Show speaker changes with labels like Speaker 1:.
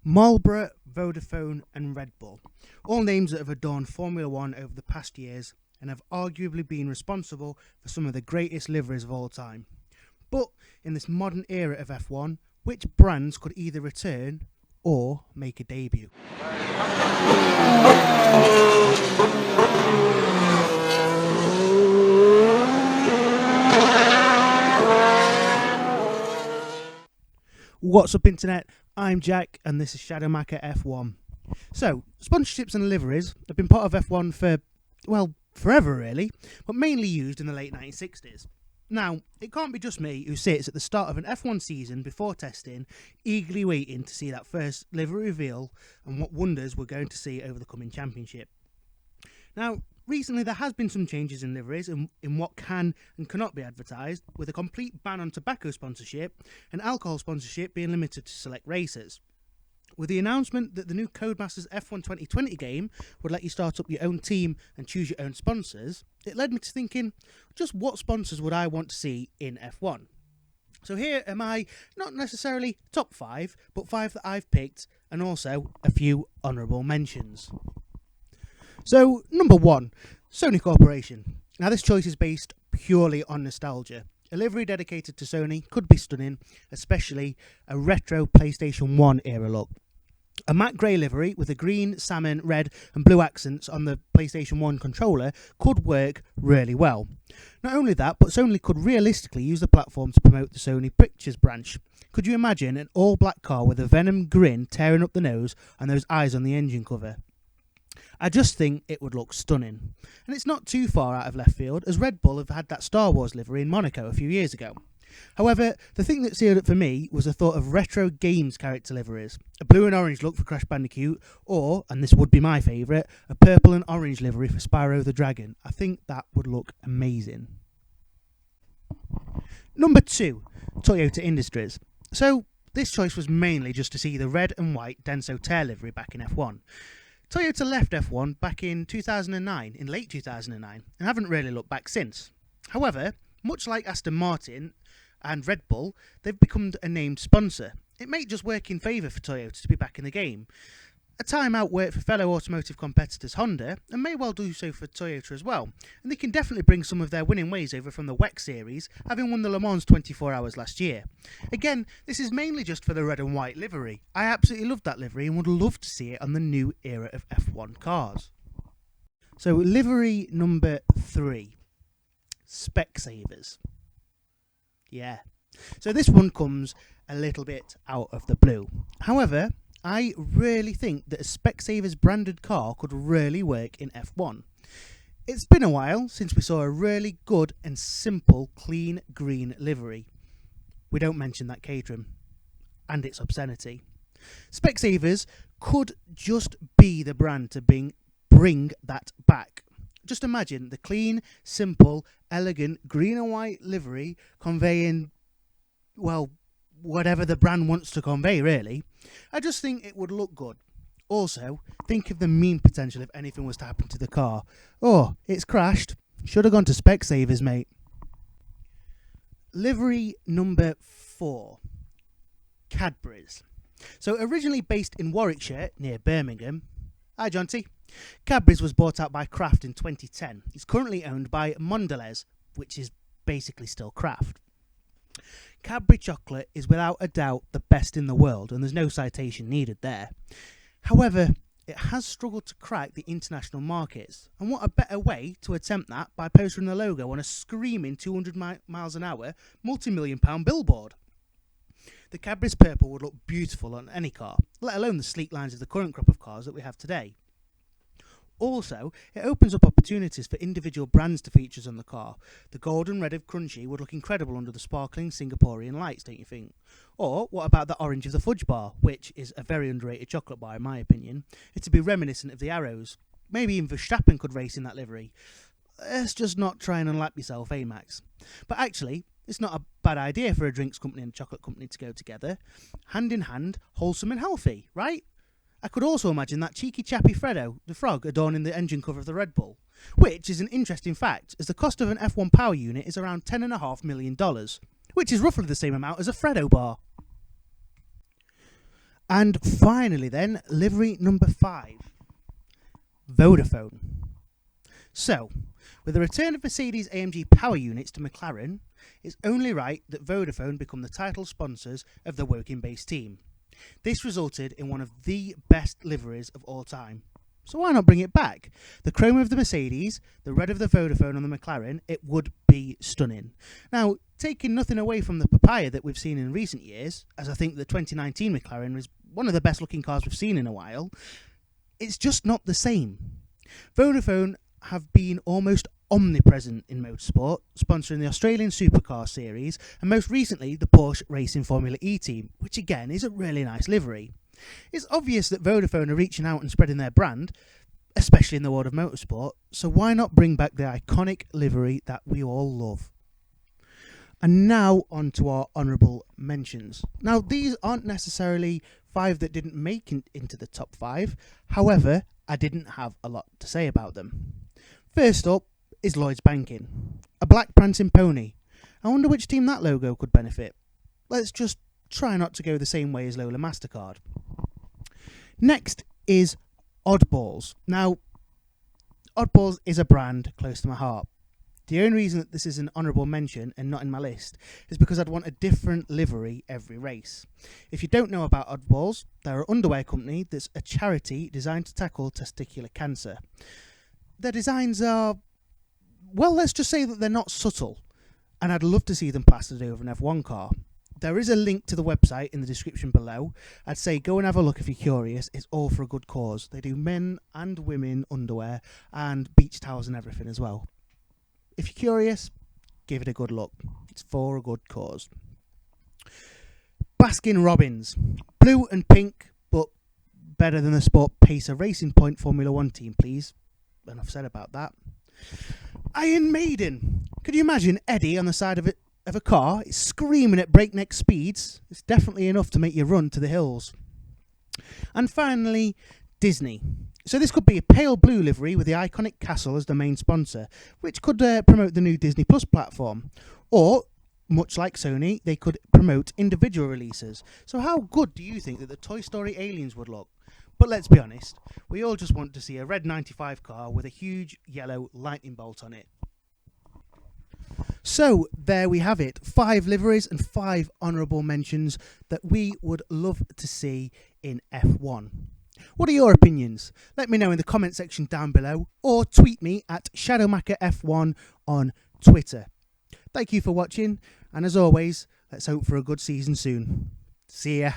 Speaker 1: Marlboro, Vodafone and Red Bull, all names that have adorned Formula One over the past years and have arguably been responsible for some of the greatest liveries of all time. But in this modern era of F1, which brands could either return or make a debut? What's up, Internet? I'm Jack, and this is Shadowmakka F1. So, sponsorships and liveries have been part of F1 for, well, forever really, but mainly used in the late 1960s. Now, it can't be just me who sits at the start of an F1 season before testing, eagerly waiting to see that first livery reveal and what wonders we're going to see over the coming championship. Now, recently there has been some changes in liveries in what can and cannot be advertised, with a complete ban on tobacco sponsorship and alcohol sponsorship being limited to select racers. With the announcement that the new Codemasters F1 2020 game would let you start up your own team and choose your own sponsors, it led me to thinking, just what sponsors would I want to see in F1? So here are my, not necessarily top 5, but 5 that I've picked, and also a few honourable mentions. So, number 1, Sony Corporation. Now this choice is based purely on nostalgia. A livery dedicated to Sony could be stunning, especially a retro PlayStation 1 era look. A matte grey livery with a green, salmon, red and blue accents on the PlayStation 1 controller could work really well. Not only that, but Sony could realistically use the platform to promote the Sony Pictures branch. Could you imagine an all-black car with a Venom grin tearing up the nose and those eyes on the engine cover? I just think it would look stunning. And it's not too far out of left field, as Red Bull have had that Star Wars livery in Monaco a few years ago. However, the thing that sealed it for me was the thought of retro games character liveries. A blue and orange look for Crash Bandicoot, or, and this would be my favourite, a purple and orange livery for Spyro the Dragon. I think that would look amazing. Number 2, Toyota Industries. So, this choice was mainly just to see the red and white Denso Tear livery back in F1. Toyota left F1 back in 2009, in late 2009, and haven't really looked back since. However, much like Aston Martin and Red Bull, they've become a named sponsor. It may just work in favour for Toyota to be back in the game. A timeout worked for fellow automotive competitors Honda, and may well do so for Toyota as well, and they can definitely bring some of their winning ways over from the WEC series, having won the Le Mans 24 Hours last year. Again, this is mainly just for the red and white livery. I absolutely love that livery and would love to see it on the new era of F1 cars. So, livery number 3, Specsavers. Yeah. So this one comes a little bit out of the blue. However, I really think that a Specsavers branded car could really work in F1. It's been a while since we saw a really good and simple clean green livery. We don't mention that Caterham and its obscenity. Specsavers could just be the brand to bring that back. Just imagine the clean, simple, elegant green and white livery conveying, well, whatever the brand wants to convey, really. I just think it would look good. Also, think of the meme potential if anything was to happen to the car. Oh, it's crashed. Should have gone to Specsavers, mate. Livery number 4, Cadbury's. So originally based in Warwickshire, near Birmingham. Hi, John T. Cadbury's was bought out by Kraft in 2010. It's currently owned by Mondelez, which is basically still Kraft. Cadbury chocolate is without a doubt the best in the world, and there's no citation needed there. However, it has struggled to crack the international markets, and what a better way to attempt that by posting the logo on a screaming 200 miles an hour, multi-million-pound billboard. The Cadbury's purple would look beautiful on any car, let alone the sleek lines of the current crop of cars that we have today. Also, it opens up opportunities for individual brands to feature on the car. The gold and red of Crunchy would look incredible under the sparkling Singaporean lights, don't you think? Or what about the orange of the Fudge bar, which is a very underrated chocolate bar in my opinion? It'd be reminiscent of the Arrows. Maybe even Verstappen could race in that livery. Let's just not try and unlap yourself, eh, Max? But actually, it's not a bad idea for a drinks company and a chocolate company to go together. Hand in hand, wholesome and healthy, right? I could also imagine that cheeky chappy Freddo, the frog, adorning the engine cover of the Red Bull, which is an interesting fact, as the cost of an F1 power unit is around $10.5 million, which is roughly the same amount as a Freddo bar. And finally then, livery number 5, Vodafone. So, with the return of Mercedes AMG power units to McLaren, it's only right that Vodafone become the title sponsors of the Woking-based team. This resulted in one of the best liveries of all time. So why not bring it back? The chrome of the Mercedes, the red of the Vodafone on the McLaren, it would be stunning. Now, taking nothing away from the papaya that we've seen in recent years, as I think the 2019 McLaren was one of the best looking cars we've seen in a while, it's just not the same. Vodafone have been almost omnipresent in motorsport, sponsoring the Australian Supercar Series and most recently the Porsche Racing Formula E team, which again is a really nice livery. It's obvious that Vodafone are reaching out and spreading their brand, especially in the world of motorsport, so why not bring back the iconic livery that we all love? And now on to our honourable mentions. Now, these aren't necessarily 5 that didn't make into the top 5, however, I didn't have a lot to say about them. First up is Lloyds Banking, a black prancing pony. I wonder which team that logo could benefit. Let's just try not to go the same way as Lola MasterCard. Next is Oddballs. Now, Oddballs is a brand close to my heart. The only reason that this is an honourable mention and not in my list is because I'd want a different livery every race. If you don't know about Oddballs, they're an underwear company that's a charity designed to tackle testicular cancer. Their designs are, well, let's just say that they're not subtle, and I'd love to see them plastered over an F1 car. There is a link to the website in the description below. I'd say go and have a look if you're curious. It's all for a good cause. They do men and women underwear and beach towels and everything as well. If you're curious, give it a good look. It's for a good cause. Baskin Robbins. Blue and pink, but better than the Sport Pacer Racing Point Formula 1 team, please. Enough said about that. Iron Maiden. Could you imagine Eddie on the side of a car? It's screaming at breakneck speeds. It's definitely enough to make you run to the hills. And finally, Disney. So this could be a pale blue livery with the iconic castle as the main sponsor, which could promote the new Disney Plus platform. Or, much like Sony, they could promote individual releases. So how good do you think that the Toy Story aliens would look? But let's be honest, we all just want to see a red 95 car with a huge yellow lightning bolt on it. So there we have it, 5 liveries and 5 honourable mentions that we would love to see in F1. What are your opinions? Let me know in the comment section down below or tweet me at Shadowmakka F1 on Twitter. Thank you for watching, and as always, let's hope for a good season soon. See ya.